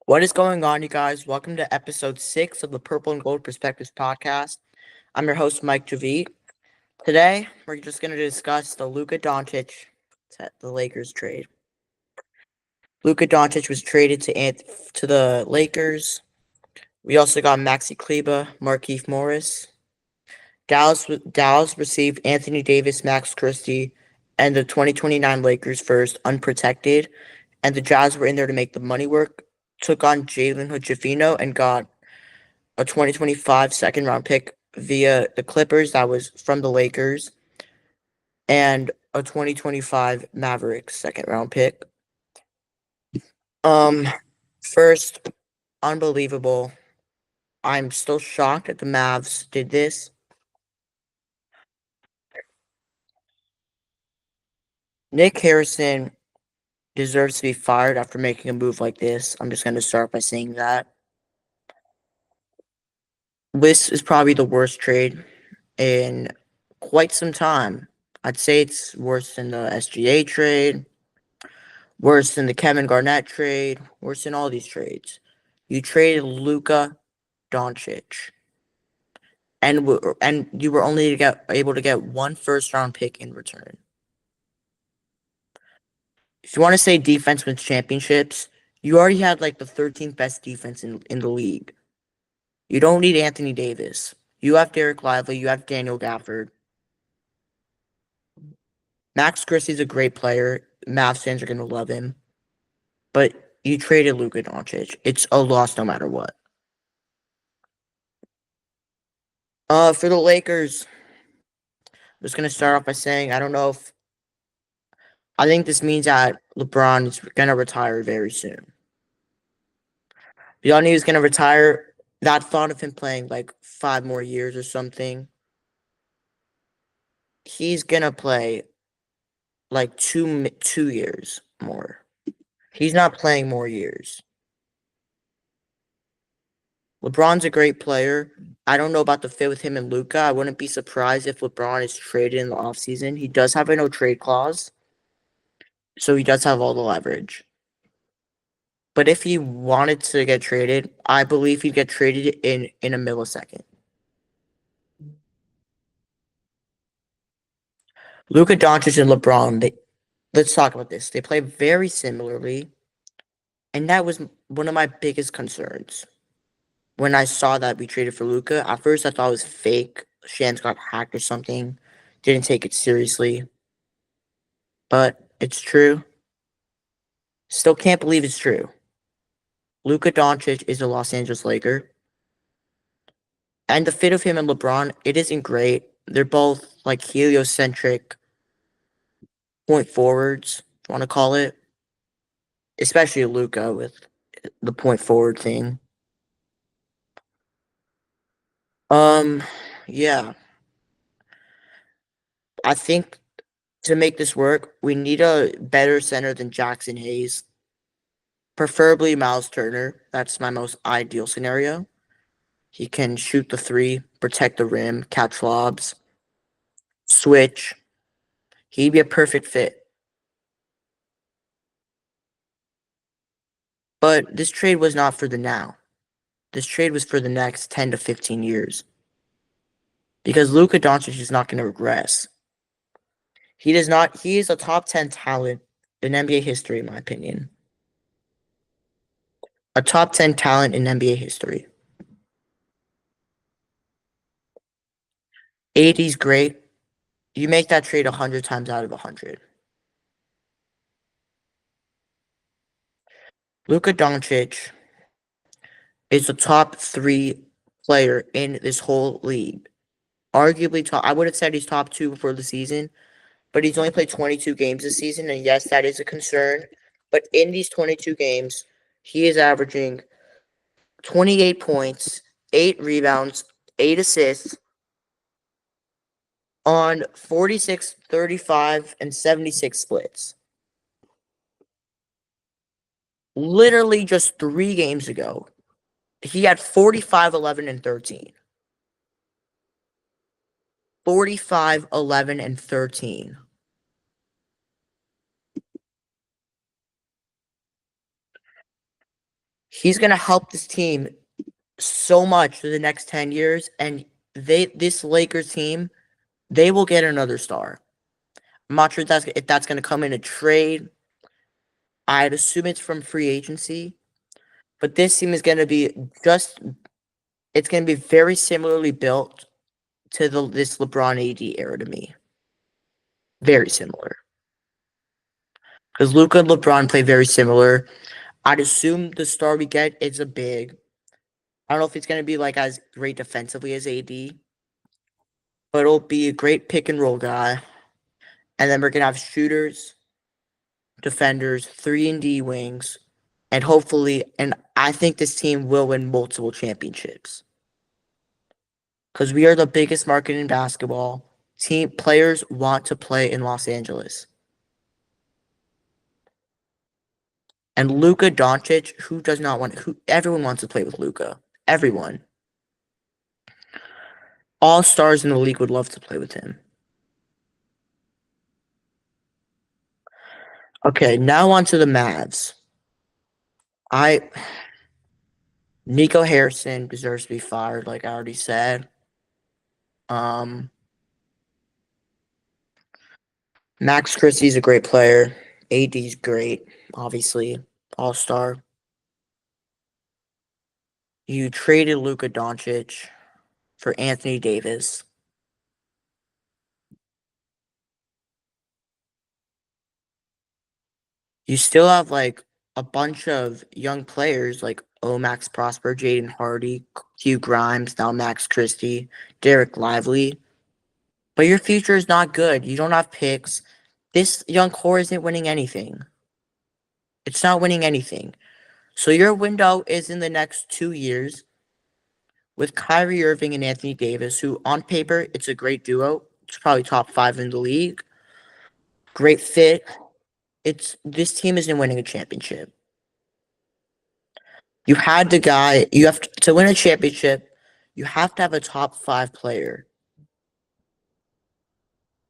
What is going on, you guys? Welcome to episode 6 of the Purple and Gold Perspectives podcast. I'm your host, Mike Javid. Today, we're just going to discuss the Luka Doncic to the Lakers trade. Luka Doncic was traded to the Lakers. We also got Maxi Kleber, Markieff Morris. Dallas received Anthony Davis, Max Christie, and the 2029 Lakers first, unprotected. And the Jazz were in there to make the money work. Took on Jalen Hood and got a 2025 second round pick via the Clippers that was from the Lakers, and a 2025 Mavericks second round pick. Um, First, unbelievable. I'm still shocked that the Mavs did this. Nick Harrison deserves to be fired after making a move like this. I'm just going to start by saying that. This is probably the worst trade in quite some time. I'd say it's worse than the SGA trade, worse than the Kevin Garnett trade, worse than all these trades. You traded Luka Doncic, and you were only able to get one first round pick in return. If you want to say defense wins championships, you already had like the 13th best defense in the league. You don't need Anthony Davis. You have Derek Lively. You have Daniel Gafford. Max Christie's a great player. Mavs fans are going to love him. But you traded Luka Doncic. It's a loss no matter what. For the Lakers, I'm just gonna start off by saying I think this means that LeBron is gonna retire very soon. We all knew he was gonna retire. That thought of him playing like 5 more years or something. He's gonna play like 2 years more. He's not playing more years. LeBron's a great player. I don't know about the fit with him and Luka. I wouldn't be surprised if LeBron is traded in the offseason. He does have a no trade clause, so he does have all the leverage. But if he wanted to get traded, I believe he'd get traded in a millisecond. Luka Doncic and LeBron, let's talk about this. They play very similarly, and that was one of my biggest concerns. When I saw that we traded for Luka, at first I thought it was fake. Shans got hacked or something. Didn't take it seriously. But it's true. Still can't believe it's true. Luka Doncic is a Los Angeles Laker. And the fit of him and LeBron, it isn't great. They're both like heliocentric point forwards, if you want to call it. Especially Luka with the point forward thing. Um, yeah. I think to make this work, we need a better center than Jackson Hayes. Preferably Miles Turner. That's my most ideal scenario. He can shoot the three, protect the rim, catch lobs, switch. He'd be a perfect fit. But this trade was not for the now. This trade was for the next 10 to 15 years. Because Luka Doncic is not going to regress. He does not. He is a top 10 talent in NBA history, in my opinion. A top 10 talent in NBA history. 80's great. You make that trade 100 times out of 100. Luka Doncic is a top 3 player in this whole league. Arguably top. I would have said he's top 2 before the season, but he's only played 22 games this season, and yes, that is a concern. But in these 22 games, he is averaging 28 points, 8 rebounds, 8 assists on 46, 35, and 76 splits. Literally just 3 games ago, he had 45, 11, and 13. 45, 11, and 13. He's gonna help this team so much for the next 10 years, and this Lakers team, they will get another star. I'm not sure if that's gonna come in a trade. I'd assume it's from free agency, but this team is gonna be just it's gonna be very similarly built to this LeBron AD era to me. Very similar. Because Luka and LeBron play very similar. I'd assume the star we get is a big. I don't know if it's going to be like as great defensively as AD, but it'll be a great pick and roll guy. And then we're going to have shooters, defenders, 3-and-D wings, and hopefully, and I think this team will win multiple championships. Because we are the biggest market in basketball. Team players want to play in Los Angeles. And Luka Doncic, who does not want everyone wants to play with Luka. Everyone. All stars in the league would love to play with him. Okay, now on to the Mavs. Nico Harrison deserves to be fired, like I already said. Max Christie's a great player. AD's great, obviously. All-star. You traded Luka Doncic for Anthony Davis. You still have like a bunch of young players like Max Prosper, Jaden Hardy, Hugh Grimes, now Max Christie, Derek Lively. But your future is not good. You don't have picks. This young core isn't winning anything. It's not winning anything. So your window is in the next 2 years with Kyrie Irving and Anthony Davis, who on paper, it's a great duo. It's probably top 5 in the league. Great fit. This team isn't winning a championship. You had the guy. You have to win a championship. You have to have a top 5 player.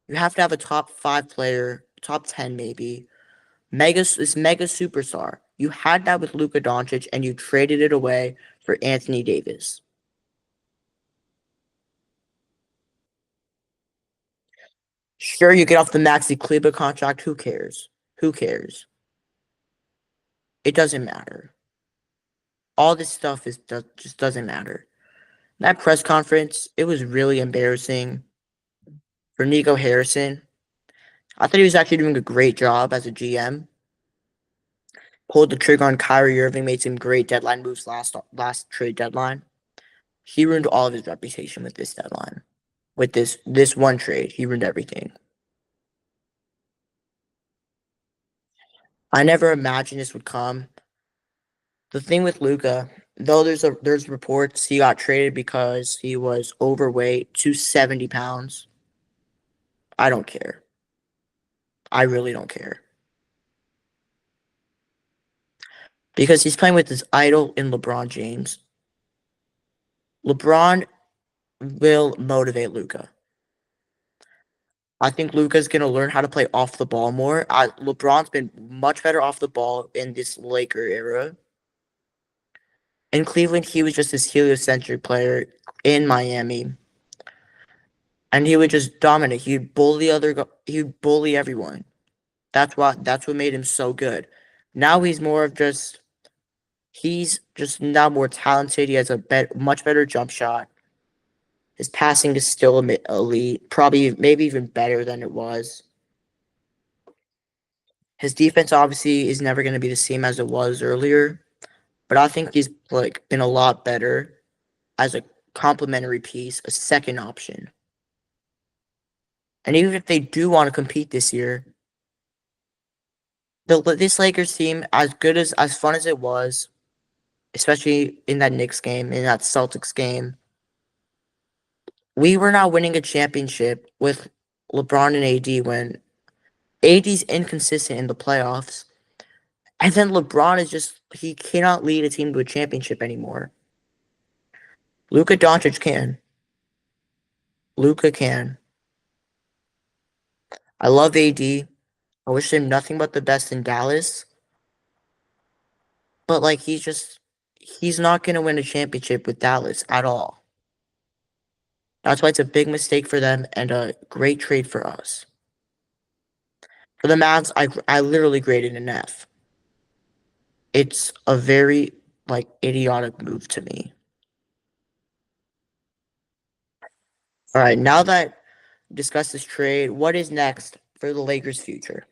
You have to have a top 5 player, top 10 maybe. This mega superstar. You had that with Luka Doncic, and you traded it away for Anthony Davis. Sure, you get off the Maxi Kleber contract. Who cares? Who cares? It doesn't matter. All this stuff just doesn't matter. That press conference, it was really embarrassing for Nico Harrison. I thought he was actually doing a great job as a GM. Pulled the trigger on Kyrie Irving, made some great deadline moves last trade deadline. He ruined all of his reputation with this deadline. With this one trade, he ruined everything. I never imagined this would come. The thing with Luka, though there's reports he got traded because he was overweight, 270 pounds. I don't care. I really don't care. Because he's playing with his idol in LeBron James. LeBron will motivate Luka. I think Luka's going to learn how to play off the ball more. LeBron's been much better off the ball in this Laker era. In Cleveland, he was just this heliocentric player in Miami. And he would just dominate. He'd bully everyone. That's what made him so good. Now he's just now more talented. He has a much better jump shot. His passing is still elite, probably maybe even better than it was. His defense obviously is never going to be the same as it was earlier, but I think he's been a lot better as a complementary piece, a second option. And even if they do want to compete this year, this Lakers team, as fun as it was, especially in that Knicks game, in that Celtics game, we were not winning a championship with LeBron and AD when AD's inconsistent in the playoffs. And then LeBron he cannot lead a team to a championship anymore. Luka Doncic can. Luka can. I love AD. I wish him nothing but the best in Dallas. But he's just he's not going to win a championship with Dallas at all. That's why it's a big mistake for them and a great trade for us. For the Mavs, I literally graded an F. It's a very like idiotic move to me. All right, now that we discussed this trade, what is next for the Lakers' future?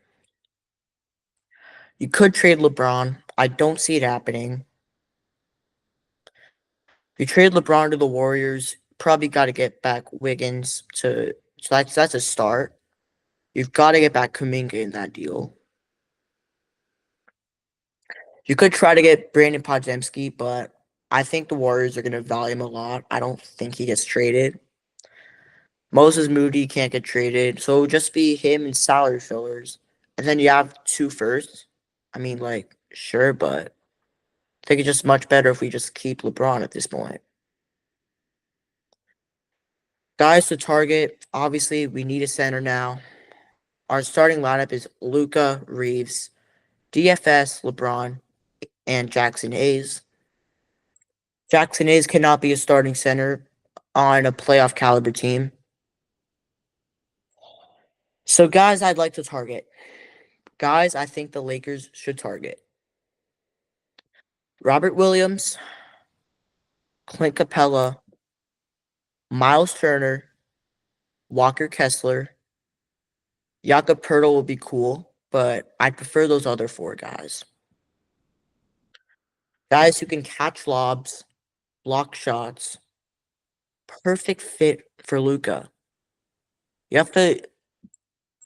You could trade LeBron. I don't see it happening. You trade LeBron to the Warriors, probably got to get back Wiggins to. So that's a start. You've got to get back Kuminga in that deal. You could try to get Brandon Podziemski, but I think the Warriors are going to value him a lot. I don't think he gets traded. Moses Moody can't get traded, so it would just be him and salary fillers. And then you have 2 firsts. I mean, like, sure, but I think it's just much better if we just keep LeBron at this point. Guys to target, obviously, we need a center now. Our starting lineup is Luka, Reeves, DFS, LeBron, and Jackson Hayes. Jackson Hayes cannot be a starting center on a playoff caliber team. So, guys, I'd like to target. Guys, I think the Lakers should target Robert Williams, Clint Capella, Miles Turner, Walker Kessler. Jakob Poeltl would be cool, but I prefer those other 4 guys. Guys who can catch lobs, block shots. Perfect fit for Luka. You have to,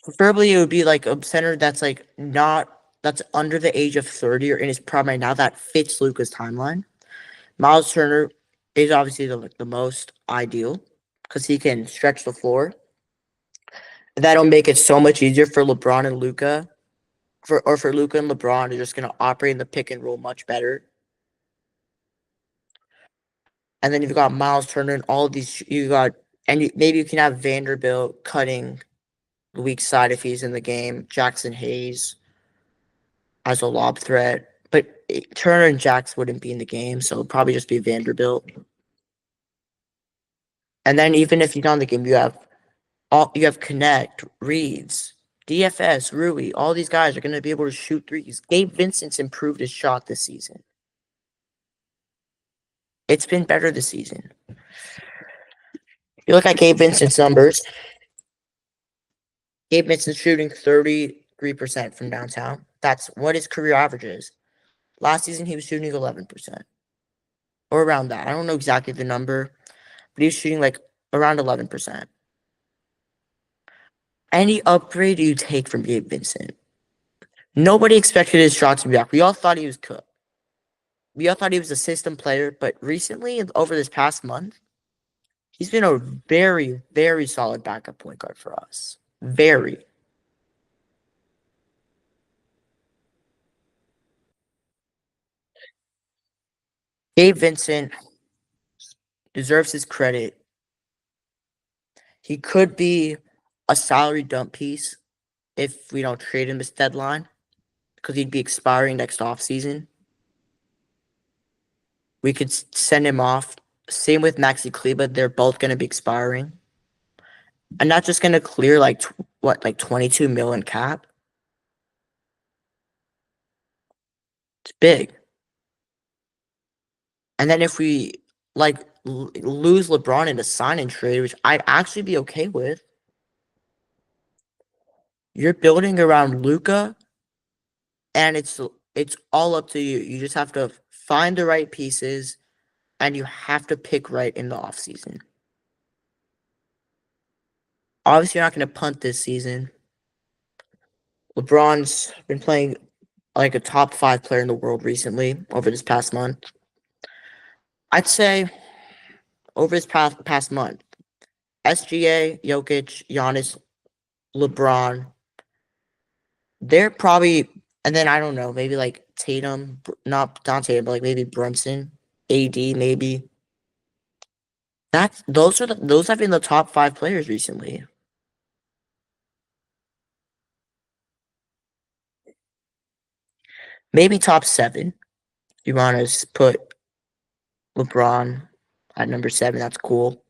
preferably it would be like a center that's like not, that's under the age of 30 or in his prime right now that fits Luka's timeline. Miles Turner is obviously the most ideal because he can stretch the floor. That'll make it so much easier for LeBron and Luka, for Luka and LeBron. They're just gonna operate in the pick and roll much better. And then you've got Miles Turner and all of these. Maybe you can have Vanderbilt cutting the weak side if he's in the game. Jackson Hayes as a lob threat, but Turner and Jax wouldn't be in the game, so it'd probably just be Vanderbilt. And then even if you're not in the game, you have Connect, Reeves, DFS, Rui. All these guys are going to be able to shoot threes. Gabe Vincent's improved his shot this season. It's been better this season. You look at Gabe Vincent's numbers. Gabe Vincent's shooting 33% from downtown. That's what his career average is. Last season, he was shooting 11%. Or around that. I don't know exactly the number, but he was shooting like around 11%. Any upgrade you take from Gabe Vincent. Nobody expected his shot to be back. We all thought he was cooked. We all thought he was a system player, but recently, over this past month, he's been a very, very solid backup point guard for us. Very. Gabe Vincent deserves his credit. He could be a salary dump piece if we don't trade him this deadline because he'd be expiring next offseason. We could send him off. Same with Maxi Kleba. They're both going to be expiring. And not just going to clear like 22 million cap. It's big. And then if we lose LeBron in a sign and trade, which I'd actually be okay with, you're building around Luka, and it's all up to you. You just have to find the right pieces, and you have to pick right in the offseason. Obviously, you're not going to punt this season. LeBron's been playing like a top 5 player in the world recently over this past month. I'd say over this past month, SGA, Jokic, Giannis, LeBron, they're probably, and then I don't know, maybe like Tatum, not Tatum, but like maybe Brunson, AD, maybe. Those have been the top 5 players recently. Maybe top 7. You want to put LeBron at number 7. That's cool.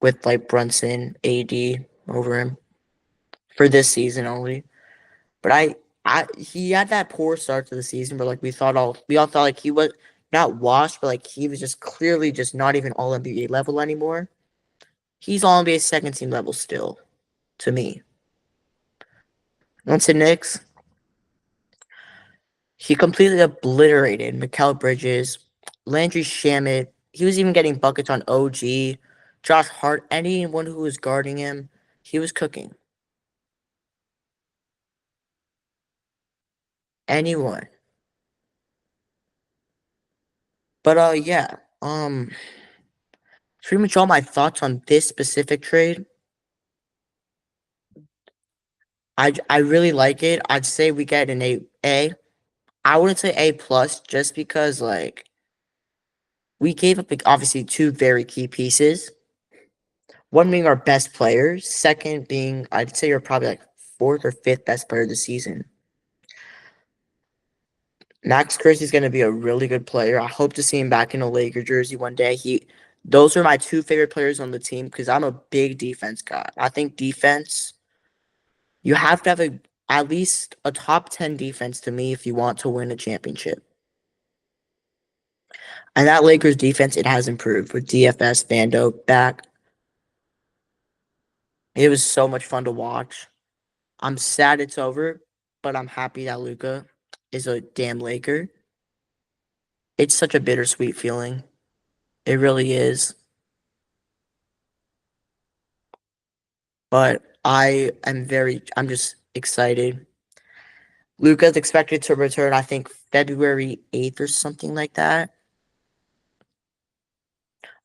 With like Brunson, AD over him for this season only. But he had that poor start to the season, but like we all thought like he was not washed, but like he was just clearly just not even all NBA level anymore. He's all NBA second team level still, to me. Once to Knicks, he completely obliterated Mikal Bridges, Landry Shamet. He was even getting buckets on OG, Josh Hart, anyone who was guarding him. He was cooking. Anyone. But yeah. Pretty much all my thoughts on this specific trade. I really like it. I'd say we get an A. I wouldn't say A plus just because like we gave up like, obviously two very key pieces. One being our best players. Second being I'd say you're probably like fourth or fifth best player of the season. Max Christie is going to be a really good player. I hope to see him back in a Laker jersey one day. Those are my two favorite players on the team because I'm a big defense guy. I think defense, you have to have at least a top 10 defense to me if you want to win a championship. And that Lakers defense, it has improved with DFS Vando back. It was so much fun to watch. I'm sad it's over, but I'm happy that Luka is a damn Laker. It's such a bittersweet feeling. It really is. But I'm just excited. Luka's expected to return, I think, February 8th or something like that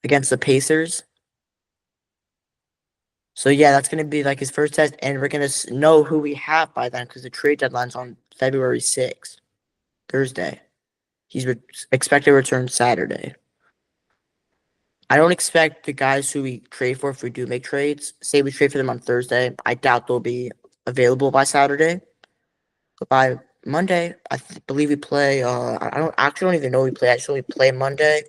against the Pacers. So yeah, that's gonna be like his first test, and we're gonna know who we have by then because the trade deadline's on February 6th, Thursday. He's expected to return Saturday. I don't expect the guys who we trade for, if we do make trades, say we trade for them on Thursday, I doubt they'll be available by Saturday. But by Monday, believe we play. I don't even know we play. I just know we play Monday.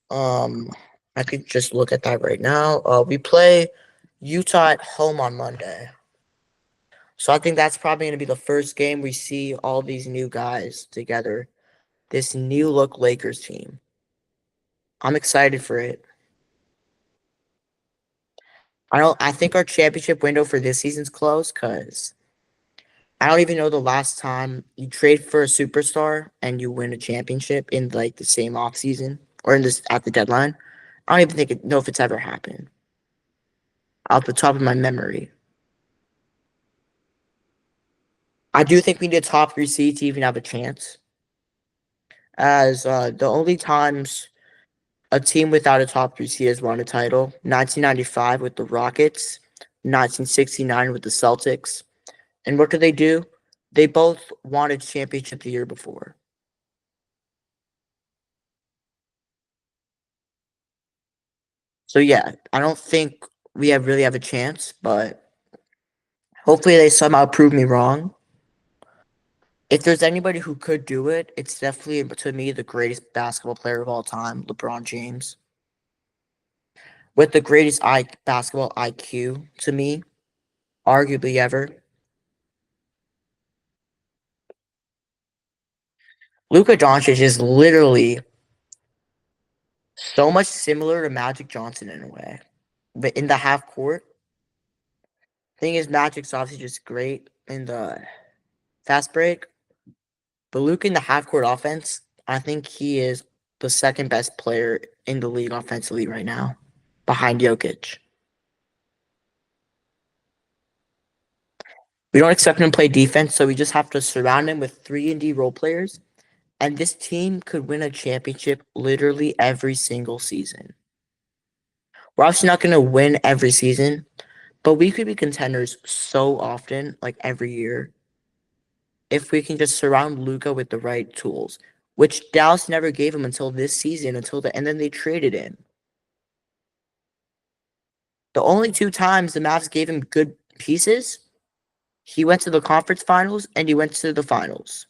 Um, I could just look at that right now. We play Utah at home on Monday. So I think that's probably going to be the first game we see all these new guys together. This new look Lakers team. I'm excited for it. I think our championship window for this season's closed because I don't even know the last time you trade for a superstar and you win a championship in like the same off season or in this at the deadline. I don't even know if it's ever happened. Off the top of my memory. I do think we need a top 3 seed to even have a chance. As the only times a team without a top 3 seed has won a title, 1995 with the Rockets, 1969 with the Celtics. And what did they do? They both won a championship the year before. So yeah, I don't think we really have a chance, but hopefully they somehow prove me wrong. If there's anybody who could do it, it's definitely, to me, the greatest basketball player of all time, LeBron James. With the greatest basketball IQ, to me, arguably ever. Luka Doncic is literally so much similar to Magic Johnson in a way. But in the half court, thing is, Magic's obviously just great in the fast break. But Luka in the half court offense, I think he is the second best player in the league offensively right now, behind Jokic. We don't expect him to play defense, so we just have to surround him with 3-and-D role players. And this team could win a championship literally every single season. We're obviously not going to win every season, but we could be contenders so often, like every year, if we can just surround Luka with the right tools, which Dallas never gave him until this season, and then they traded him. The only two times the Mavs gave him good pieces, he went to the conference finals and he went to the finals.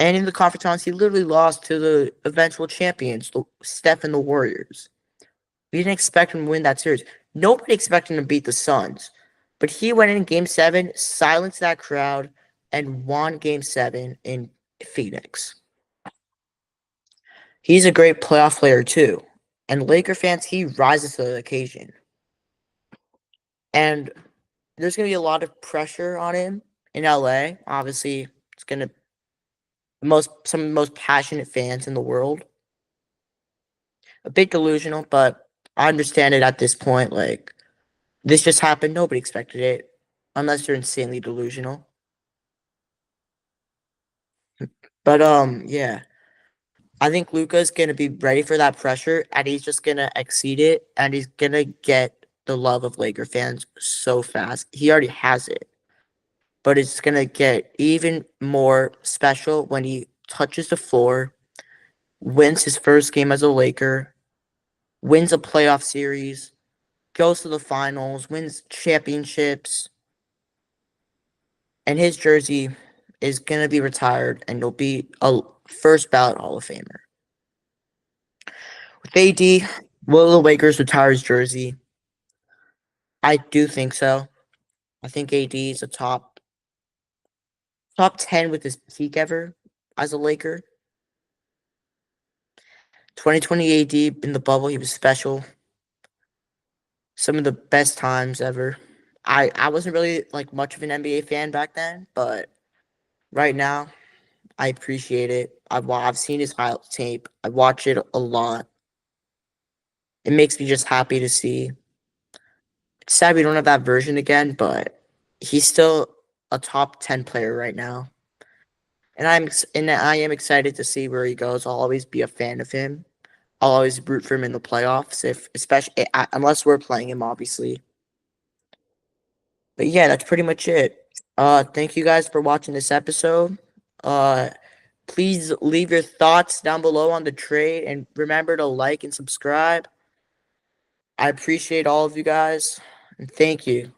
And in the conference finals, he literally lost to the eventual champions, the Steph and the Warriors. We didn't expect him to win that series. Nobody expected him to beat the Suns. But he went in Game 7, silenced that crowd, and won Game 7 in Phoenix. He's a great playoff player, too. And Laker fans, he rises to the occasion. And there's going to be a lot of pressure on him in LA. Obviously, it's going to some of the most passionate fans in the world. A bit delusional, but I understand it at this point. Like, this just happened. Nobody expected it, unless you're insanely delusional. But yeah, I think Luka's gonna be ready for that pressure, and he's just gonna exceed it, and he's gonna get the love of Laker fans so fast. He already has it, but it's gonna get even more special when he touches the floor, wins his first game as a Laker, wins a playoff series, goes to the finals, wins championships, and his jersey is going to be retired, and he'll be a first ballot Hall of Famer. With AD, will the Lakers retire his jersey? I do think so. I think AD is a top 10 with his peak ever as a Laker. 2020 AD in the bubble, he was special. Some of the best times ever. I wasn't really like much of an NBA fan back then, but right now I appreciate it. I've seen his highlight tape. I watch it a lot. It makes me just happy to see. It's sad we don't have that version again, but he's still a top 10 player right now. And I am excited to see where he goes. I'll always be a fan of him. I'll always root for him in the playoffs, if especially unless we're playing him, obviously. But yeah, that's pretty much it. Thank you guys for watching this episode. Uh, please leave your thoughts down below on the trade, and remember to like and subscribe. I appreciate all of you guys, and thank you.